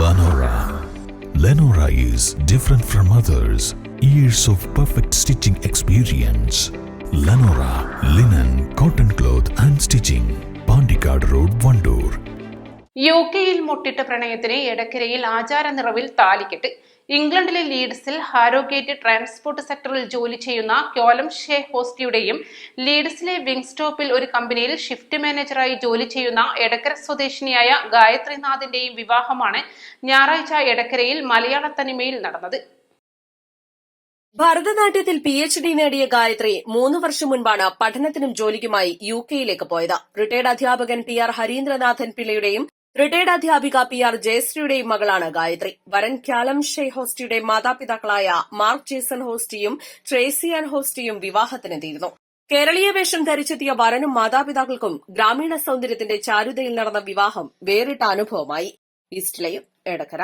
Lenora. Lenora is different from others. Years of perfect stitching experience. Lenora linen, cotton cloth and stitching. Pandikad Road, Vandoor. യുകെയിൽ മുട്ടിട്ട പ്രണയത്തിന് എടക്കരയിൽ ആചാര നിറവിൽ താലികെട്ട്. ഇംഗ്ലണ്ടിലെ ലീഡ്സിൽ Harrogate transport സെക്ടറിൽ ജോലി ചെയ്യുന്ന ക്യോലം ഷേ ഹോസ്റ്റിയുടെയും ലീഡ്സിലെ വിങ്സ്റ്റോപ്പിൽ ഒരു കമ്പനിയിൽ ഷിഫ്റ്റ് മാനേജറായി ജോലി ചെയ്യുന്ന എടക്കര സ്വദേശിനിയായ ഗായത്രിനാഥിന്റെയും വിവാഹമാണ് ഞായറാഴ്ച എടക്കരയിൽ മലയാള തനിമയിൽ നടന്നത്. ഭരതനാട്യത്തിൽ PhD നേടിയ ഗായത്രി 3 വർഷം മുൻപാണ് പഠനത്തിനും ജോലിക്കുമായി യുകെയിലേക്ക് പോയത്. റിട്ടയർഡ് അധ്യാപകൻ PR ഹരീന്ദ്രനാഥൻ പിള്ളയുടെയും റിട്ടയർഡ് അധ്യാപിക PR ജയശ്രീയുടെയും മകളാണ് ഗായത്രി. വരൻ ക്യാലം ഷേ ഹോസ്റ്റിയുടെ മാതാപിതാക്കളായ മാർക്ക് ജേസൺ ഹോസ്റ്റിയും ട്രേസി ആൻ ഹോസ്റ്റിയും വിവാഹത്തിനെത്തിയിരുന്നു. കേരളീയ വേഷം ധരിച്ചെത്തിയ വരനും മാതാപിതാക്കൾക്കും ഗ്രാമീണ സൌന്ദര്യത്തിന്റെ ചാരുതയിൽ നടന്ന വിവാഹം വേറിട്ട അനുഭവമായി. East live, Edakkara.